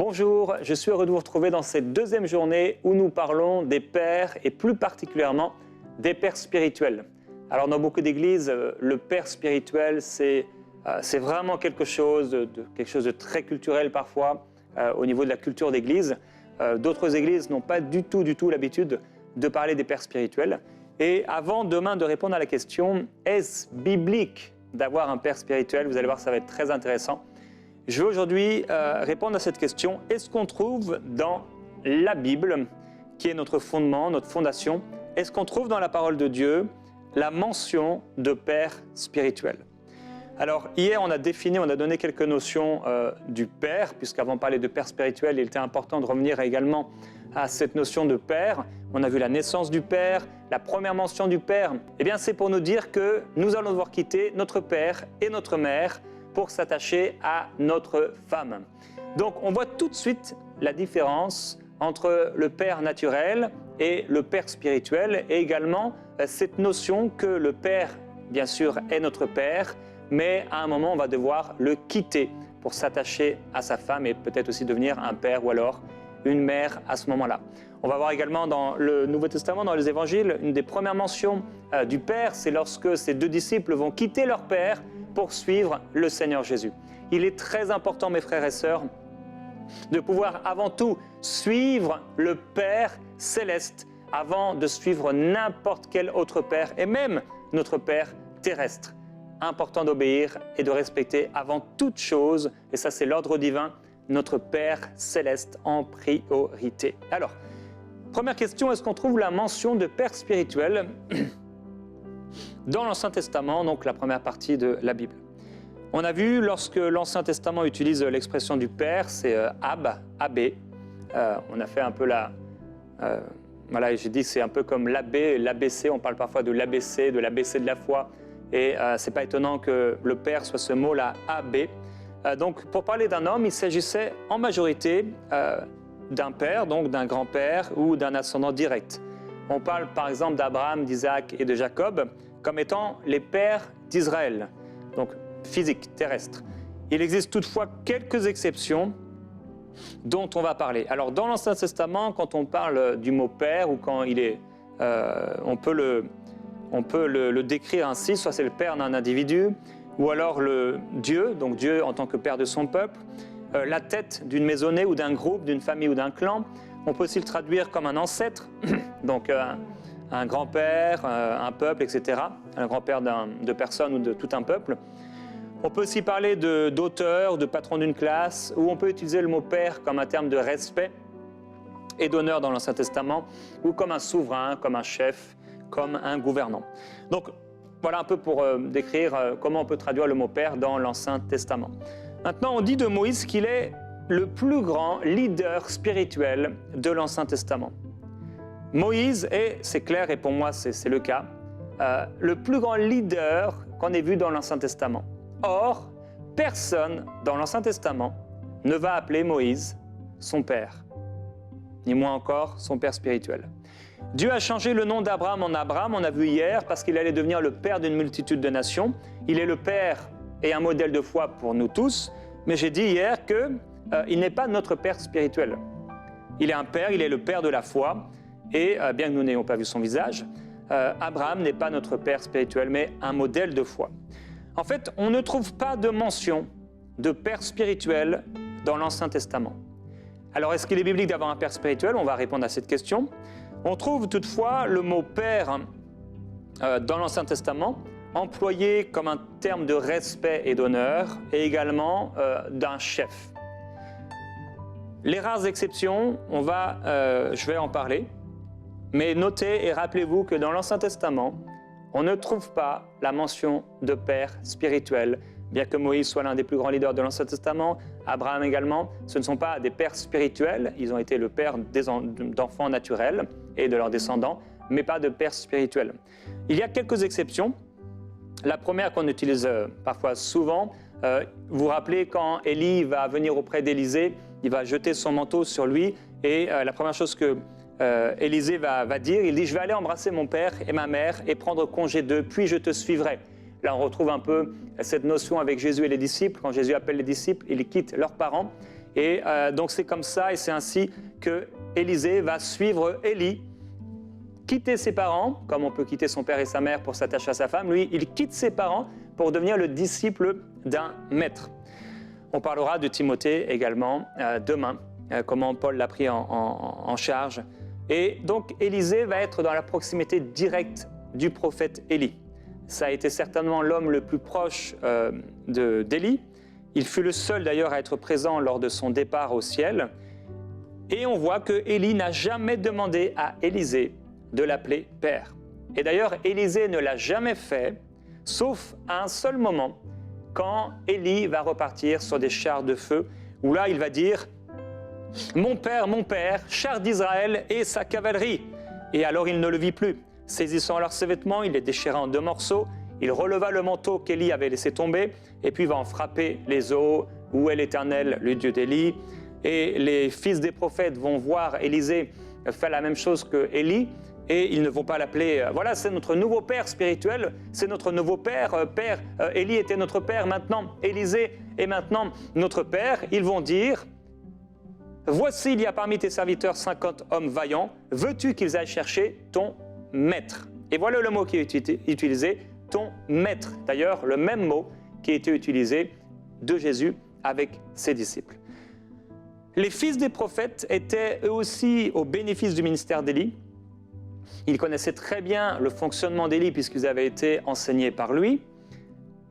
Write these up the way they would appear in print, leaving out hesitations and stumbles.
Bonjour, je suis heureux de vous retrouver dans cette deuxième journée où nous parlons des pères et plus particulièrement des pères spirituels. Alors dans beaucoup d'églises, le père spirituel c'est vraiment quelque chose de très culturel parfois au niveau de la culture d'église. D'autres églises n'ont pas du tout l'habitude de parler des pères spirituels. Et avant demain de répondre à la question « Est-ce biblique d'avoir un père spirituel ?» Vous allez voir, ça va être très intéressant. Je veux aujourd'hui répondre à cette question. Est-ce qu'on trouve dans la Bible, qui est notre fondement, notre fondation, est-ce qu'on trouve dans la parole de Dieu la mention de père spirituel? Alors hier, on a donné quelques notions du père, puisqu'avant de parler de père spirituel, il était important de revenir également à cette notion de père. On a vu la naissance du père, la première mention du père. Eh bien, c'est pour nous dire que nous allons devoir quitter notre père et notre mère pour s'attacher à notre femme. Donc, on voit tout de suite la différence entre le père naturel et le père spirituel, et également cette notion que le père, bien sûr, est notre père, mais à un moment, on va devoir le quitter pour s'attacher à sa femme et peut-être aussi devenir un père ou alors une mère à ce moment-là. On va voir également dans le Nouveau Testament, dans les évangiles, une des premières mentions du père, c'est lorsque ces deux disciples vont quitter leur père pour suivre le Seigneur Jésus. Il est très important, mes frères et sœurs, de pouvoir avant tout suivre le Père céleste avant de suivre n'importe quel autre Père et même notre Père terrestre. Important d'obéir et de respecter avant toute chose, et ça c'est l'ordre divin, notre Père céleste en priorité. Alors, première question, est-ce qu'on trouve la mention de Père spirituel dans l'Ancien Testament, donc la première partie de la Bible? On a vu, lorsque l'Ancien Testament utilise l'expression du Père, c'est Ab, Abbé. On a fait un peu voilà, j'ai dit que c'est un peu comme l'ABC, on parle parfois de l'ABC, de de la foi, et c'est pas étonnant que le Père soit ce mot-là, Abbé. Donc, pour parler d'un homme, il s'agissait en majorité d'un père, donc d'un grand-père ou d'un ascendant direct. On parle par exemple d'Abraham, d'Isaac et de Jacob comme étant les pères d'Israël, donc physique, terrestre. Il existe toutefois quelques exceptions dont on va parler. Alors dans l'Ancien Testament, quand on parle du mot père ou quand il est, on peut le décrire ainsi, soit c'est le père d'un individu ou alors le Dieu, donc Dieu en tant que père de son peuple, la tête d'une maisonnée ou d'un groupe, d'une famille ou d'un clan. On peut aussi le traduire comme un ancêtre, donc un grand-père, un peuple, etc. Un grand-père de personnes ou de tout un peuple. On peut aussi parler d'auteur, de patron d'une classe, ou on peut utiliser le mot père comme un terme de respect et d'honneur dans l'Ancien Testament, ou comme un souverain, comme un chef, comme un gouvernant. Donc voilà un peu pour décrire comment on peut traduire le mot père dans l'Ancien Testament. Maintenant, on dit de Moïse qu'il est le plus grand leader spirituel de l'Ancien Testament. Moïse est, c'est clair et pour moi c'est le cas, le plus grand leader qu'on ait vu dans l'Ancien Testament. Or, personne dans l'Ancien Testament ne va appeler Moïse son père, ni moins encore son père spirituel. Dieu a changé le nom d'Abraham en Abraham, on a vu hier, parce qu'il allait devenir le père d'une multitude de nations. Il est le père et un modèle de foi pour nous tous, mais j'ai dit hier qu'il n'est pas notre père spirituel. Il est un père, il est le père de la foi, et bien que nous n'ayons pas vu son visage, Abraham n'est pas notre père spirituel, mais un modèle de foi. En fait, on ne trouve pas de mention de père spirituel dans l'Ancien Testament. Alors, est-ce qu'il est biblique d'avoir un père spirituel? On va répondre à cette question. On trouve toutefois le mot père dans l'Ancien Testament employé comme un terme de respect et d'honneur, et également d'un chef. Les rares exceptions, je vais en parler, mais notez et rappelez-vous que dans l'Ancien Testament, on ne trouve pas la mention de père spirituel. Bien que Moïse soit l'un des plus grands leaders de l'Ancien Testament, Abraham également, ce ne sont pas des pères spirituels, ils ont été le père d'enfants naturels et de leurs descendants, mais pas de père spirituel. Il y a quelques exceptions. La première qu'on utilise parfois souvent, vous vous rappelez quand Élie va venir auprès d'Élisée, il va jeter son manteau sur lui et la première chose que Élisée va dire, il dit « Je vais aller embrasser mon père et ma mère et prendre congé d'eux, puis je te suivrai ». Là, on retrouve un peu cette notion avec Jésus et les disciples. Quand Jésus appelle les disciples, ils quittent leurs parents Et donc c'est comme ça et c'est ainsi que Élisée va suivre Élie, quitter ses parents, comme on peut quitter son père et sa mère pour s'attacher à sa femme. Lui, il quitte ses parents pour devenir le disciple d'un maître. On parlera de Timothée également demain, comment Paul l'a pris en charge. Et donc Élisée va être dans la proximité directe du prophète Élie. Ça a été certainement l'homme le plus proche d'Élie. Il fut le seul d'ailleurs à être présent lors de son départ au ciel. Et on voit que Élie n'a jamais demandé à Élisée de l'appeler père. Et d'ailleurs, Élisée ne l'a jamais fait, sauf à un seul moment, quand Élie va repartir sur des chars de feu, où là il va dire « Mon père, char d'Israël et sa cavalerie !» Et alors il ne le vit plus. Saisissant alors ses vêtements, il les déchira en 2 morceaux, il releva le manteau qu'Élie avait laissé tomber, et puis va en frapper les os. Où est l'Éternel, le Dieu d'Élie? Et les fils des prophètes vont voir Élisée faire la même chose que Élie, et ils ne vont pas l'appeler, voilà, c'est notre nouveau père spirituel, c'est notre nouveau père, Élie était notre père, maintenant Élisée est maintenant notre père. Ils vont dire, voici il y a parmi tes serviteurs 50 hommes vaillants, veux-tu qu'ils aillent chercher ton maître? Et voilà le mot qui est utilisé, ton maître. D'ailleurs, le même mot qui a été utilisé de Jésus avec ses disciples. Les fils des prophètes étaient eux aussi au bénéfice du ministère d'Élie. Ils connaissaient très bien le fonctionnement d'Élie puisqu'ils avaient été enseignés par lui.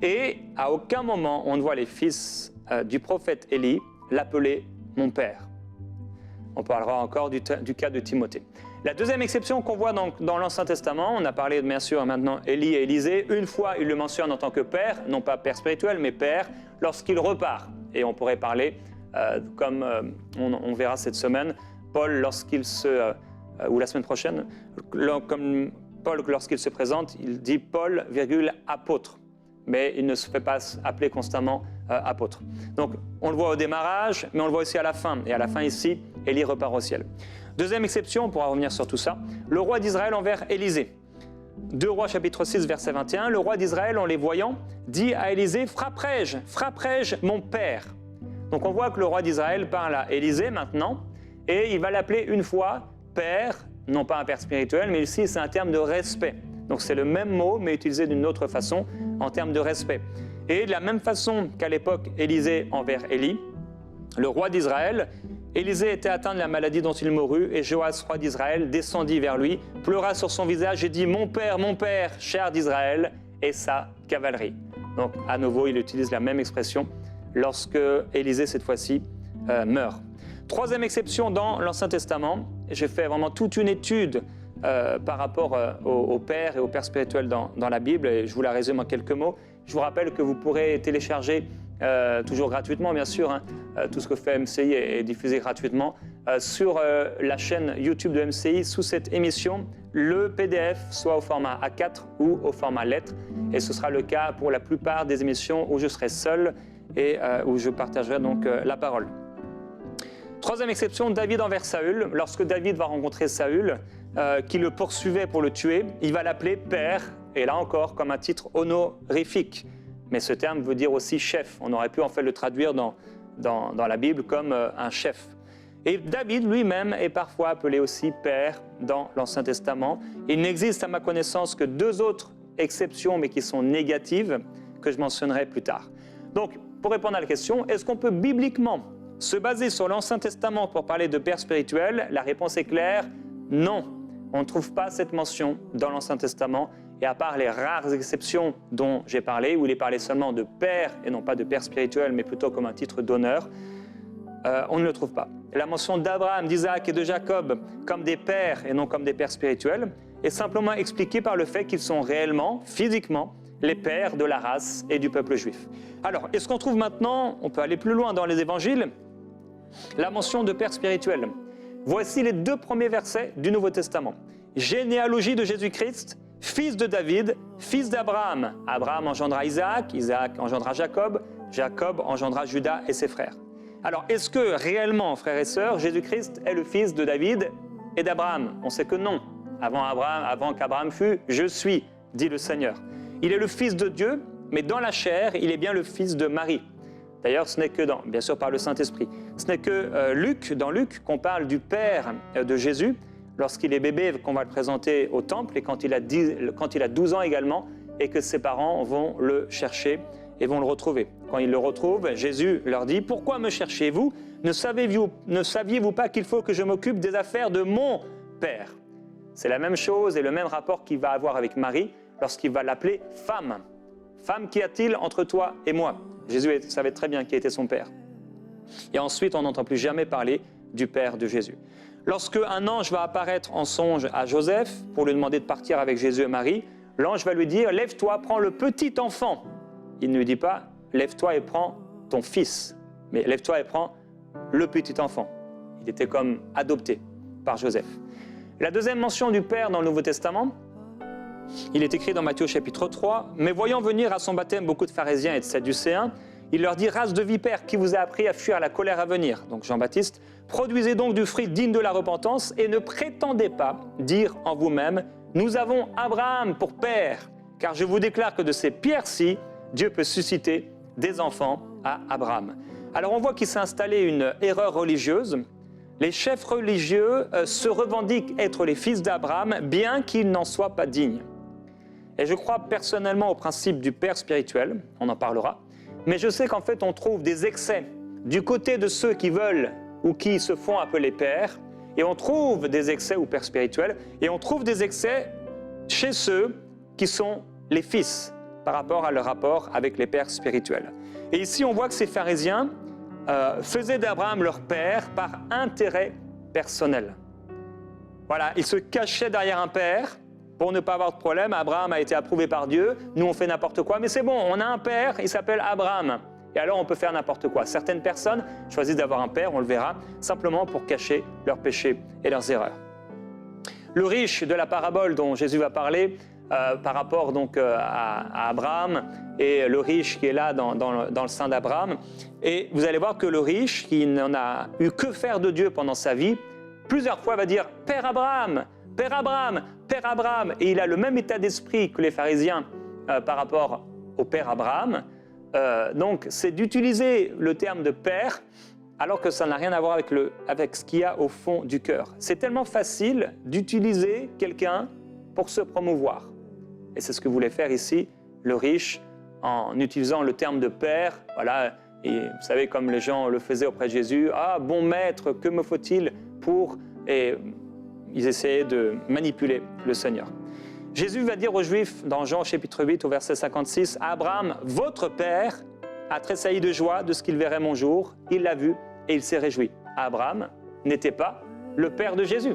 Et à aucun moment on ne voit les fils du prophète Élie l'appeler « mon père ». On parlera encore du cas de Timothée. La deuxième exception qu'on voit dans l'Ancien Testament, on a parlé bien sûr maintenant Élie et Élisée, une fois il le mentionne en tant que père, non pas père spirituel mais père, lorsqu'il repart. Et on pourrait parler, comme on verra cette semaine, Paul lorsqu'il ou la semaine prochaine, comme Paul lorsqu'il se présente, il dit Paul, apôtre. Mais il ne se fait pas appeler constamment apôtre. Donc on le voit au démarrage, mais on le voit aussi à la fin. Et à la fin ici, Élie repart au ciel. Deuxième exception, on pourra revenir sur tout ça, le roi d'Israël envers Élisée. 2 Rois chapitre 6 verset 21, le roi d'Israël en les voyant dit à Élisée, frapperai-je mon père? Donc on voit que le roi d'Israël parle à Élisée maintenant, et il va l'appeler une fois père, non pas un père spirituel, mais ici c'est un terme de respect. Donc c'est le même mot, mais utilisé d'une autre façon, en termes de respect. Et de la même façon qu'à l'époque Élisée envers Élie, le roi d'Israël, Élisée était atteint de la maladie dont il mourut, et Joas, roi d'Israël, descendit vers lui, pleura sur son visage et dit « Mon père, char d'Israël, et sa cavalerie ». Donc à nouveau, il utilise la même expression lorsque Élisée, cette fois-ci, meurt. Troisième exception dans l'Ancien Testament, j'ai fait vraiment toute une étude par rapport au père et au père spirituel dans la Bible, et je vous la résume en quelques mots. Je vous rappelle que vous pourrez télécharger, toujours gratuitement bien sûr, hein, tout ce que fait MCI est diffusé gratuitement, sur la chaîne YouTube de MCI, sous cette émission, le PDF, soit au format A4 ou au format lettres, et ce sera le cas pour la plupart des émissions où je serai seul et où je partagerai donc la parole. Troisième exception, David envers Saül. Lorsque David va rencontrer Saül, qui le poursuivait pour le tuer, il va l'appeler père, et là encore comme un titre honorifique. Mais ce terme veut dire aussi chef. On aurait pu en fait le traduire dans la Bible comme un chef. Et David lui-même est parfois appelé aussi père dans l'Ancien Testament. Il n'existe à ma connaissance que 2 autres exceptions, mais qui sont négatives, que je mentionnerai plus tard. Donc, pour répondre à la question, est-ce qu'on peut bibliquement se baser sur l'Ancien Testament pour parler de père spirituel? La réponse est claire, non. On ne trouve pas cette mention dans l'Ancien Testament, et à part les rares exceptions dont j'ai parlé, où il est parlé seulement de père, et non pas de père spirituel, mais plutôt comme un titre d'honneur, on ne le trouve pas. La mention d'Abraham, d'Isaac et de Jacob comme des pères et non comme des pères spirituels est simplement expliquée par le fait qu'ils sont réellement, physiquement, les pères de la race et du peuple juif. Alors, est-ce qu'on trouve maintenant, on peut aller plus loin dans les évangiles, la mention de père spirituel? Voici les 2 premiers versets du Nouveau Testament. Généalogie de Jésus-Christ, fils de David, fils d'Abraham. Abraham engendra Isaac, Isaac engendra Jacob, Jacob engendra Judas et ses frères. Alors, est-ce que réellement, frères et sœurs, Jésus-Christ est le fils de David et d'Abraham? On sait que non. Avant qu'Abraham fût, je suis, dit le Seigneur. Il est le fils de Dieu, mais dans la chair, il est bien le fils de Marie. D'ailleurs, ce n'est que bien sûr par le Saint-Esprit, ce n'est que dans Luc qu'on parle du Père de Jésus, lorsqu'il est bébé, qu'on va le présenter au temple, et quand il a 12 ans également, et que ses parents vont le chercher et vont le retrouver. Quand ils le retrouvent, Jésus leur dit « Pourquoi me cherchez-vous ? Ne saviez-vous pas qu'il faut que je m'occupe des affaires de mon Père ?» C'est la même chose et le même rapport qu'il va avoir avec Marie lorsqu'il va l'appeler « femme ». « Femme, qu'y a-t-il entre toi et moi ?» Jésus savait très bien qui était son Père. Et ensuite, on n'entend plus jamais parler du Père de Jésus. Lorsque un ange va apparaître en songe à Joseph pour lui demander de partir avec Jésus et Marie, l'ange va lui dire « Lève-toi, prends le petit enfant ». Il ne lui dit pas « Lève-toi et prends ton fils », mais « Lève-toi et prends le petit enfant ». Il était comme adopté par Joseph. La deuxième mention du Père dans le Nouveau Testament, il est écrit dans Matthieu chapitre 3, « Mais voyant venir à son baptême beaucoup de pharisiens et de sadducéens, il leur dit, race de vipères, qui vous a appris à fuir la colère à venir ?» Donc Jean-Baptiste, « Produisez donc du fruit digne de la repentance et ne prétendez pas dire en vous-même, nous avons Abraham pour père, car je vous déclare que de ces pierres-ci, Dieu peut susciter des enfants à Abraham. » Alors on voit qu'il s'est installé une erreur religieuse. Les chefs religieux se revendiquent être les fils d'Abraham, bien qu'ils n'en soient pas dignes. Et je crois personnellement au principe du Père spirituel, on en parlera, mais je sais qu'en fait on trouve des excès du côté de ceux qui veulent ou qui se font appeler pères, et on trouve des excès au Père spirituel, et on trouve des excès chez ceux qui sont les fils par rapport à leur rapport avec les pères spirituels. Et ici on voit que ces pharisiens faisaient d'Abraham leur père par intérêt personnel. Voilà, ils se cachaient derrière un père pour ne pas avoir de problème. Abraham a été approuvé par Dieu, nous on fait n'importe quoi, mais c'est bon, on a un père, il s'appelle Abraham. Et alors on peut faire n'importe quoi. Certaines personnes choisissent d'avoir un père, on le verra, simplement pour cacher leurs péchés et leurs erreurs. Le riche de la parabole dont Jésus va parler, par rapport donc à Abraham et le riche qui est là dans le sein d'Abraham. Et vous allez voir que le riche, qui n'en a eu que faire de Dieu pendant sa vie, plusieurs fois va dire « Père Abraham, Père Abraham, Père Abraham ». Et il a le même état d'esprit que les pharisiens par rapport au Père Abraham. Donc c'est d'utiliser le terme de Père alors que ça n'a rien à voir avec ce qu'il y a au fond du cœur. C'est tellement facile d'utiliser quelqu'un pour se promouvoir. Et c'est ce que voulait faire ici le riche en utilisant le terme de Père. Voilà, et vous savez, comme les gens le faisaient auprès de Jésus, « Ah, bon maître, que me faut-il pour… » Et ils essayaient de manipuler le Seigneur. Jésus va dire aux Juifs, dans Jean chapitre 8, au verset 56, « Abraham, votre père, a tressailli de joie de ce qu'il verrait mon jour. Il l'a vu et il s'est réjoui. » Abraham n'était pas le père de Jésus.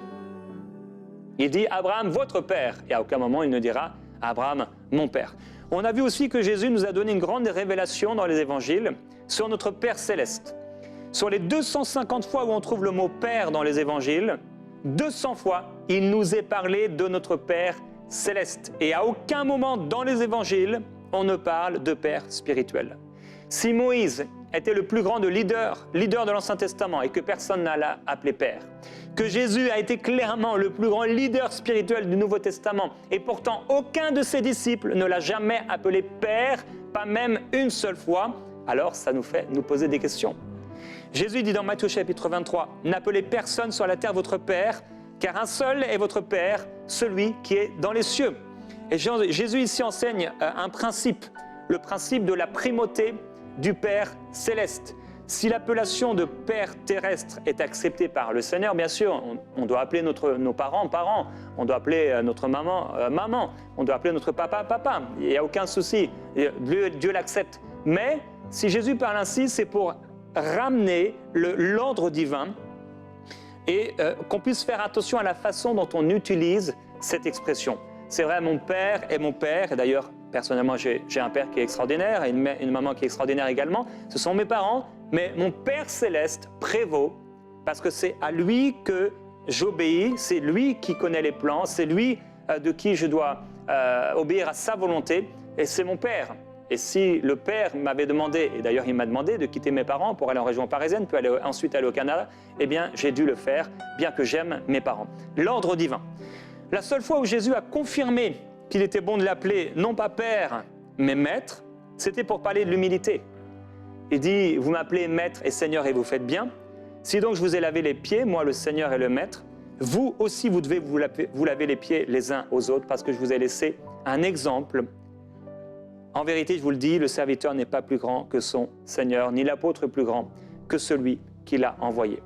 Il dit « Abraham, votre père ». Et à aucun moment il ne dira « Abraham, mon père ». On a vu aussi que Jésus nous a donné une grande révélation dans les évangiles sur notre Père céleste. Sur les 250 fois où on trouve le mot « Père » dans les évangiles, 200 fois, il nous est parlé de notre Père céleste. Et à aucun moment dans les évangiles, on ne parle de Père spirituel. Si Moïse était le plus grand leader de l'Ancien Testament et que personne n'a l'a appelé Père, que Jésus a été clairement le plus grand leader spirituel du Nouveau Testament et pourtant aucun de ses disciples ne l'a jamais appelé Père, pas même une seule fois, alors ça nous fait nous poser des questions. Jésus dit dans Matthieu chapitre 23, « N'appelez personne sur la terre votre Père, car un seul est votre Père, celui qui est dans les cieux. » Et Jésus ici enseigne un principe, le principe de la primauté du Père céleste. Si l'appellation de Père terrestre est acceptée par le Seigneur, bien sûr, on doit appeler nos parents, parents, on doit appeler notre maman, maman, on doit appeler notre papa, papa. Il n'y a aucun souci, Dieu l'accepte. Mais si Jésus parle ainsi, c'est pour ramener l'ordre divin et qu'on puisse faire attention à la façon dont on utilise cette expression. C'est vrai, mon père est mon père, et d'ailleurs, personnellement, j'ai un père qui est extraordinaire et une maman qui est extraordinaire également. Ce sont mes parents, mais mon Père céleste prévaut parce que c'est à lui que j'obéis, c'est lui qui connaît les plans, c'est lui de qui je dois obéir à sa volonté, et c'est mon Père. Et si le Père m'avait demandé, et d'ailleurs il m'a demandé de quitter mes parents pour aller en région parisienne, puis ensuite aller au Canada, eh bien j'ai dû le faire, bien que j'aime mes parents. L'ordre divin. La seule fois où Jésus a confirmé qu'il était bon de l'appeler non pas Père, mais Maître, c'était pour parler de l'humilité. il dit, vous m'appelez maître et seigneur et vous faites bien. Si donc je vous ai lavé les pieds, moi le seigneur et le maître, vous aussi vous devez vous laver les pieds les uns aux autres parce que je vous ai laissé un exemple. En vérité, je vous le dis, le serviteur n'est pas plus grand que son seigneur, ni l'apôtre plus grand que celui qui l'a envoyé.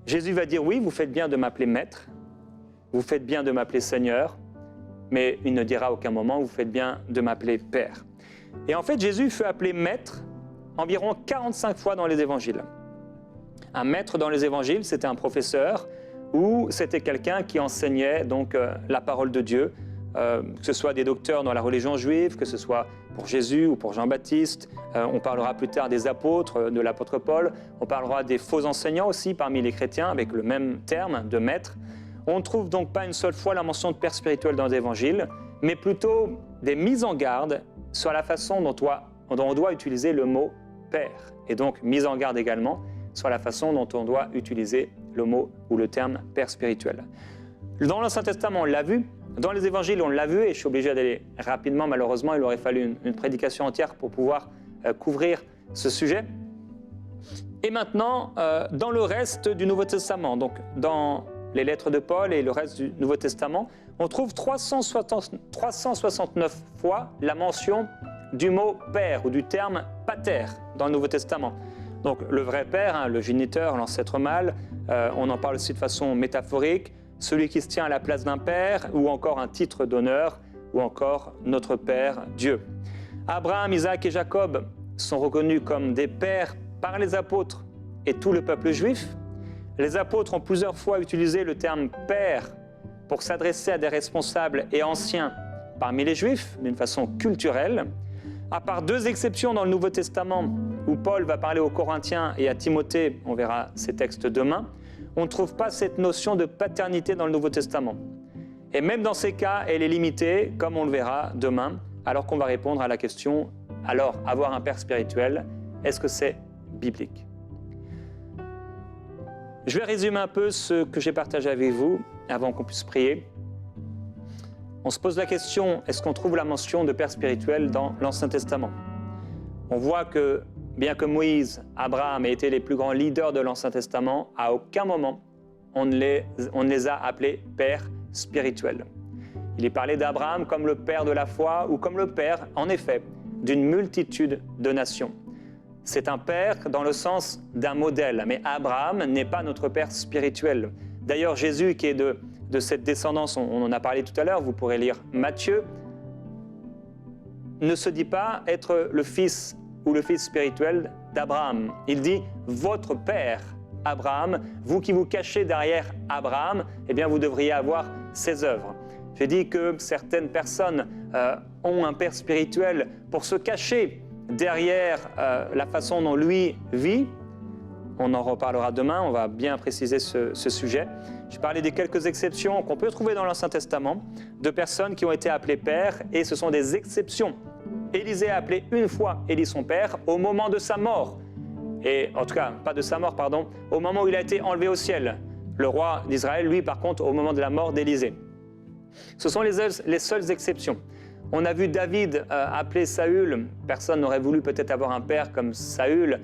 Jésus va dire, oui, vous faites bien de m'appeler maître, vous faites bien de m'appeler seigneur, mais il ne dira à aucun moment, vous faites bien de m'appeler père. Et en fait, Jésus fut appelé maître environ 45 fois dans les évangiles. Un maître dans les évangiles, c'était un professeur ou c'était quelqu'un qui enseignait donc la parole de Dieu, que ce soit des docteurs dans la religion juive, que ce soit pour Jésus ou pour Jean-Baptiste. On parlera plus tard des apôtres, de l'apôtre Paul. On parlera des faux enseignants aussi parmi les chrétiens avec le même terme de maître. On ne trouve donc pas une seule fois la mention de père spirituel dans les évangiles, mais plutôt des mises en garde sur la façon dont on doit utiliser le mot père. Et donc mise en garde également sur la façon dont on doit utiliser le mot ou le terme père spirituel. Dans l'Ancien Testament, on l'a vu. Dans les évangiles, on l'a vu, et je suis obligé d'aller rapidement, malheureusement, il aurait fallu une prédication entière pour pouvoir couvrir ce sujet. Et maintenant, dans le reste du Nouveau Testament, donc dans les lettres de Paul et le reste du Nouveau Testament, on trouve 369 fois la mention du mot père ou du terme pater dans le Nouveau Testament. Donc le vrai père, hein, le géniteur, l'ancêtre mâle, on en parle aussi de façon métaphorique, celui qui se tient à la place d'un père, ou encore un titre d'honneur, ou encore notre Père Dieu. Abraham, Isaac et Jacob sont reconnus comme des pères par les apôtres et tout le peuple juif. Les apôtres ont plusieurs fois utilisé le terme père pour s'adresser à des responsables et anciens parmi les juifs, d'une façon culturelle. À part deux exceptions dans le Nouveau Testament, où Paul va parler aux Corinthiens et à Timothée, on verra ces textes demain, on ne trouve pas cette notion de paternité dans le Nouveau Testament. Et même dans ces cas, elle est limitée, comme on le verra demain, alors qu'on va répondre à la question, alors avoir un père spirituel, est-ce que c'est biblique? Je vais résumer un peu ce que j'ai partagé avec vous avant qu'on puisse prier. On se pose la question, est-ce qu'on trouve la mention de père spirituel dans l'Ancien Testament? On voit que, bien que Moïse, Abraham aient été les plus grands leaders de l'Ancien Testament, à aucun moment on ne les a appelés pères spirituels. Il est parlé d'Abraham comme le père de la foi ou comme le père, en effet, d'une multitude de nations. C'est un père dans le sens d'un modèle, mais Abraham n'est pas notre père spirituel. D'ailleurs, Jésus, qui est de cette descendance, on en a parlé tout à l'heure, vous pourrez lire Matthieu, ne se dit pas être le fils ou le fils spirituel d'Abraham. Il dit « votre père Abraham, vous qui vous cachez derrière Abraham, eh bien vous devriez avoir ses œuvres. » J'ai dit que certaines personnes ont un père spirituel pour se cacher derrière la façon dont lui vit. On en reparlera demain, on va bien préciser ce sujet. Je parlais des quelques exceptions qu'on peut trouver dans l'Ancien Testament de personnes qui ont été appelées pères, et ce sont des exceptions. Élisée a appelé une fois Élie son père au moment de sa mort. Et en tout cas, pas de sa mort, pardon, au moment où il a été enlevé au ciel. Le roi d'Israël, lui, par contre, au moment de la mort d'Élisée. Ce sont les seules exceptions. On a vu David appeler Saül, personne n'aurait voulu peut-être avoir un père comme Saül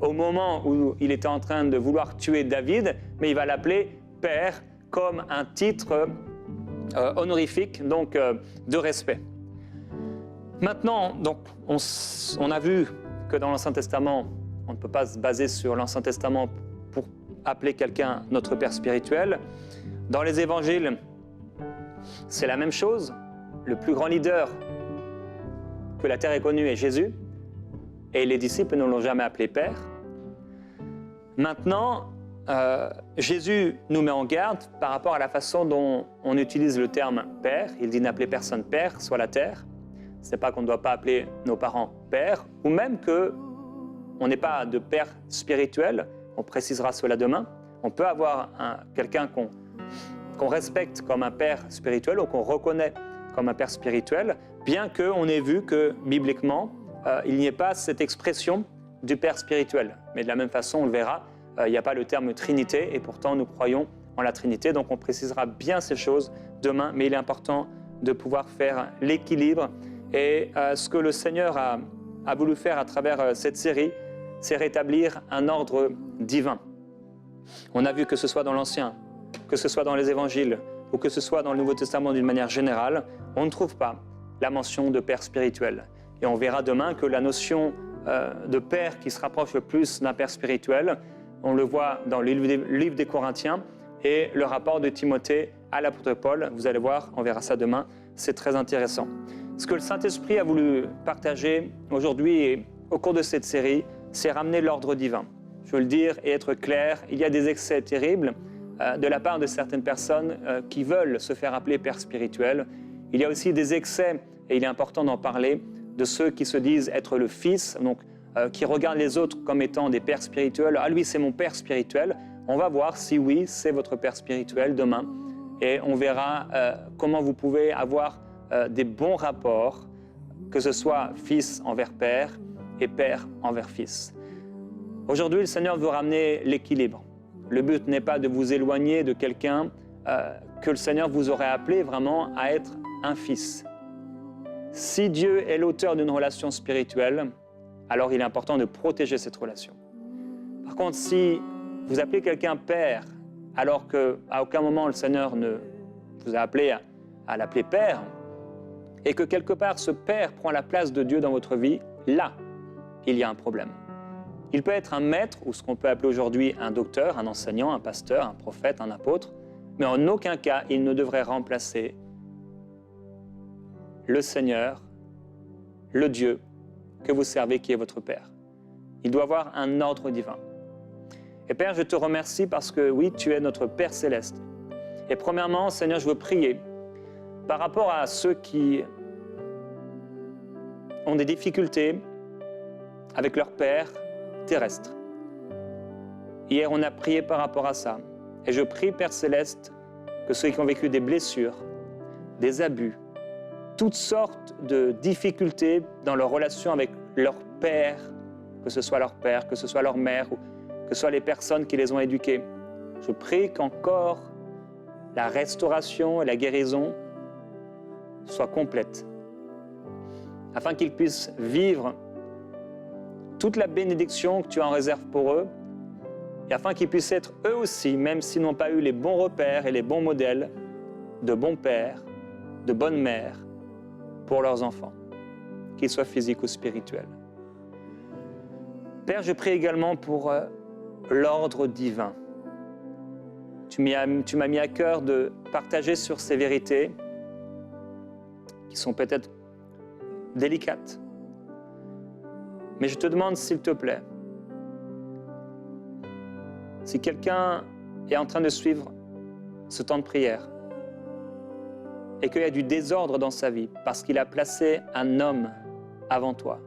au moment où il était en train de vouloir tuer David, mais il va l'appeler père comme un titre honorifique, donc de respect. Maintenant, donc, on a vu que dans l'Ancien Testament, on ne peut pas se baser sur l'Ancien Testament pour appeler quelqu'un notre père spirituel. Dans les évangiles, c'est la même chose. Le plus grand leader que la terre ait connu est Jésus, et les disciples ne l'ont jamais appelé père. Maintenant, Jésus nous met en garde par rapport à la façon dont on utilise le terme père. Il dit n'appelez personne père sur la terre. Ce n'est pas qu'on ne doit pas appeler nos parents père, ou même qu'on n'ait pas de père spirituel. On précisera cela demain. On peut avoir quelqu'un qu'on respecte comme un père spirituel ou qu'on reconnaît comme un père spirituel, bien qu'on ait vu que, bibliquement, il n'y ait pas cette expression du père spirituel. Mais de la même façon, on le verra, il n'y a pas le terme Trinité, et pourtant nous croyons en la Trinité, donc on précisera bien ces choses demain, mais il est important de pouvoir faire l'équilibre. Et ce que le Seigneur a a voulu faire à travers cette série, c'est rétablir un ordre divin. On a vu que ce soit dans l'Ancien, que ce soit dans les Évangiles, ou que ce soit dans le Nouveau Testament d'une manière générale, on ne trouve pas la mention de père spirituel. Et on verra demain que la notion de père qui se rapproche le plus d'un père spirituel, on le voit dans le livre des Corinthiens et le rapport de Timothée à l'apôtre Paul. Vous allez voir, on verra ça demain, c'est très intéressant. Ce que le Saint-Esprit a voulu partager aujourd'hui et au cours de cette série, c'est ramener l'ordre divin. Je veux le dire et être clair, il y a des excès terribles de la part de certaines personnes qui veulent se faire appeler père spirituel. Il y a aussi des excès, et il est important d'en parler, de ceux qui se disent être le fils, donc qui regardent les autres comme étant des pères spirituels. Ah, lui, c'est mon père spirituel. On va voir si oui, c'est votre père spirituel demain. Et on verra comment vous pouvez avoir des bons rapports, que ce soit fils envers père et père envers fils. Aujourd'hui, le Seigneur veut ramener l'équilibre. Le but n'est pas de vous éloigner de quelqu'un que le Seigneur vous aurait appelé vraiment à être un fils. Si Dieu est l'auteur d'une relation spirituelle, alors il est important de protéger cette relation. Par contre, si vous appelez quelqu'un père, alors qu'à aucun moment le Seigneur ne vous a appelé à l'appeler père, et que quelque part ce père prend la place de Dieu dans votre vie, là, il y a un problème. Il peut être un maître, ou ce qu'on peut appeler aujourd'hui un docteur, un enseignant, un pasteur, un prophète, un apôtre, mais en aucun cas, il ne devrait remplacer le Seigneur, le Dieu que vous servez, qui est votre Père. Il doit avoir un ordre divin. Et Père, je te remercie parce que oui, tu es notre Père céleste. Et premièrement, Seigneur, je veux prier par rapport à ceux qui ont des difficultés avec leur Père terrestre. Hier, on a prié par rapport à ça. Et je prie, Père céleste, que ceux qui ont vécu des blessures, des abus, toutes sortes de difficultés dans leur relation avec leur père, que ce soit leur père, que ce soit leur mère, ou que ce soit les personnes qui les ont éduqués. Je prie qu'encore la restauration et la guérison soient complètes, afin qu'ils puissent vivre toute la bénédiction que tu en réserves pour eux, et afin qu'ils puissent être eux aussi, même s'ils n'ont pas eu les bons repères et les bons modèles, de bons pères, de bonnes mères, pour leurs enfants, qu'ils soient physiques ou spirituels. Père, je prie également pour l'ordre divin. Tu m'as mis à cœur de partager sur ces vérités qui sont peut-être délicates. Mais je te demande, s'il te plaît, si quelqu'un est en train de suivre ce temps de prière, et qu'il y a du désordre dans sa vie parce qu'il a placé un homme avant toi,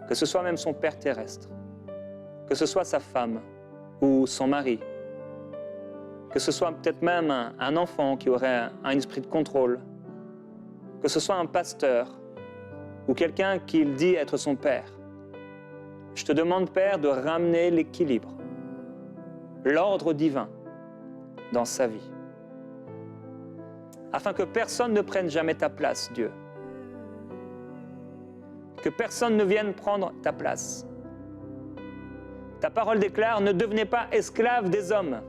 que ce soit même son père terrestre, que ce soit sa femme ou son mari, que ce soit peut-être même un enfant qui aurait un esprit de contrôle, que ce soit un pasteur ou quelqu'un qui dit être son père. Je te demande, Père, de ramener l'équilibre, l'ordre divin dans sa vie, afin que personne ne prenne jamais ta place, Dieu. Que personne ne vienne prendre ta place. Ta parole déclare, ne devenez pas esclaves des hommes.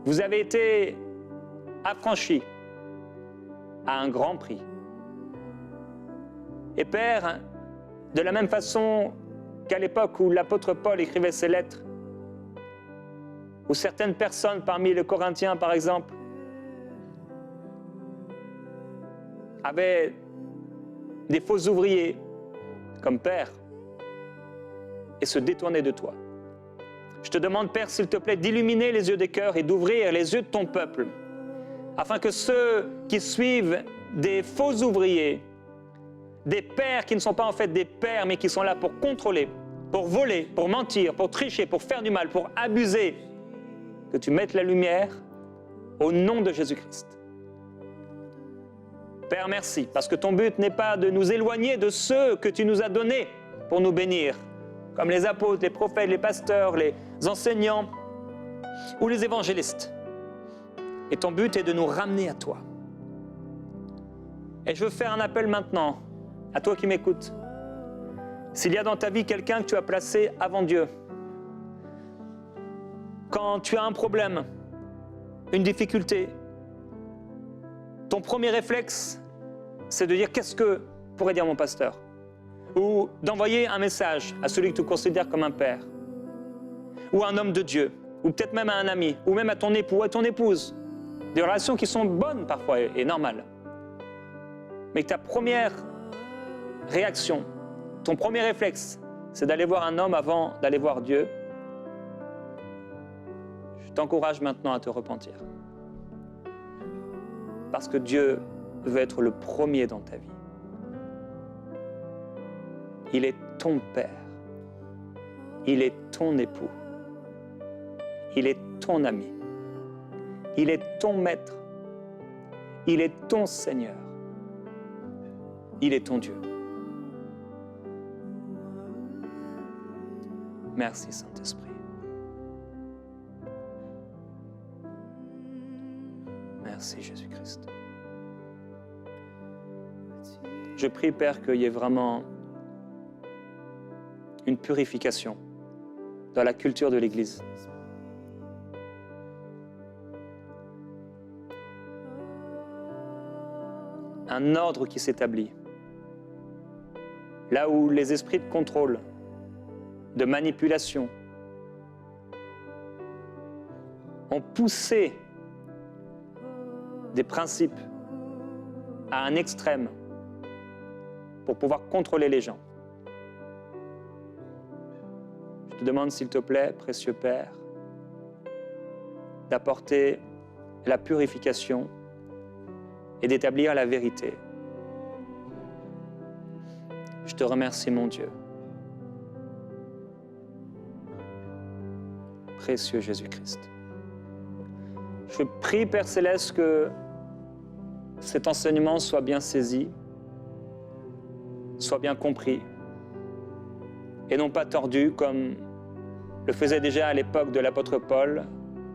Vous avez été affranchis à un grand prix. Et Père, de la même façon qu'à l'époque où l'apôtre Paul écrivait ses lettres, où certaines personnes parmi les Corinthiens, par exemple, avaient des faux ouvriers comme père et se détournaient de toi. Je te demande, Père, s'il te plaît, d'illuminer les yeux des cœurs et d'ouvrir les yeux de ton peuple, afin que ceux qui suivent des faux ouvriers, des pères qui ne sont pas en fait des pères, mais qui sont là pour contrôler, pour voler, pour mentir, pour tricher, pour faire du mal, pour abuser, que tu mettes la lumière au nom de Jésus-Christ. Père, merci, parce que ton but n'est pas de nous éloigner de ceux que tu nous as donnés pour nous bénir, comme les apôtres, les prophètes, les pasteurs, les enseignants ou les évangélistes. Et ton but est de nous ramener à toi. Et je veux faire un appel maintenant à toi qui m'écoutes, S'il y a dans ta vie quelqu'un que tu as placé avant Dieu, quand tu as un problème, une difficulté, ton premier réflexe, c'est de dire « qu'est-ce que pourrait dire mon pasteur ?» ou d'envoyer un message à celui que tu considères comme un père, ou un homme de Dieu, ou peut-être même à un ami, ou même à ton époux, à ton épouse. Des relations qui sont bonnes parfois et normales. Mais ta première réaction, ton premier réflexe, c'est d'aller voir un homme avant d'aller voir Dieu. Je t'encourage maintenant à te repentir. Parce que Dieu veut être le premier dans ta vie. Il est ton Père. Il est ton époux. Il est ton ami. Il est ton maître. Il est ton Seigneur. Il est ton Dieu. Merci Saint-Esprit. Merci Jésus-Christ. Je prie, Père, qu'il y ait vraiment une purification dans la culture de l'Église. Un ordre qui s'établit. Là où les esprits de contrôle, de manipulation, ont poussé des principes à un extrême pour pouvoir contrôler les gens. Je te demande, s'il te plaît, précieux Père, d'apporter la purification et d'établir la vérité. Je te remercie, mon Dieu. Précieux Jésus-Christ. Je prie, Père Céleste, que cet enseignement soit bien saisi, soit bien compris, et non pas tordu comme le faisait déjà à l'époque de l'apôtre Paul,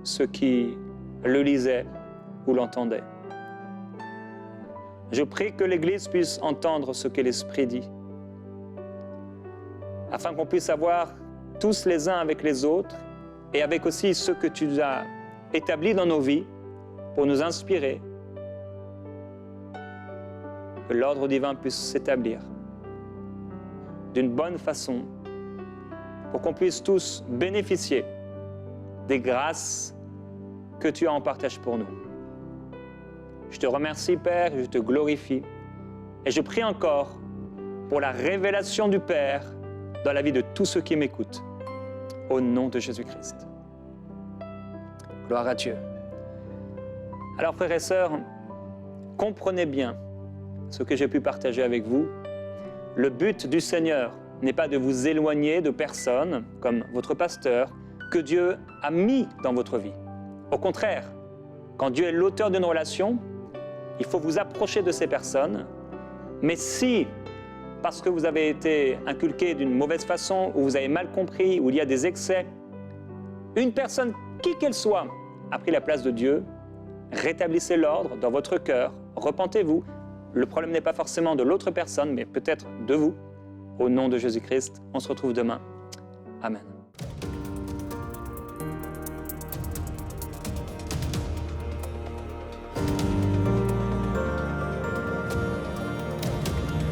ceux qui le lisaient ou l'entendaient. Je prie que l'Église puisse entendre ce que l'Esprit dit, afin qu'on puisse avoir tous les uns avec les autres, et avec aussi ceux que tu as établis dans nos vies, pour nous inspirer, que l'ordre divin puisse s'établir d'une bonne façon, pour qu'on puisse tous bénéficier des grâces que tu as en partage pour nous. Je te remercie, Père, je te glorifie, et je prie encore pour la révélation du Père dans la vie de tous ceux qui m'écoutent, au nom de Jésus-Christ. Gloire à Dieu. Alors, frères et sœurs, comprenez bien ce que j'ai pu partager avec vous. Le but du Seigneur n'est pas de vous éloigner de personnes, comme votre pasteur, que Dieu a mis dans votre vie. Au contraire, quand Dieu est l'auteur d'une relation, il faut vous approcher de ces personnes. Mais si, parce que vous avez été inculqué d'une mauvaise façon, ou vous avez mal compris, ou il y a des excès, une personne, qui qu'elle soit, a pris la place de Dieu, rétablissez l'ordre dans votre cœur, repentez-vous. Le problème n'est pas forcément de l'autre personne, mais peut-être de vous. Au nom de Jésus-Christ, on se retrouve demain. Amen.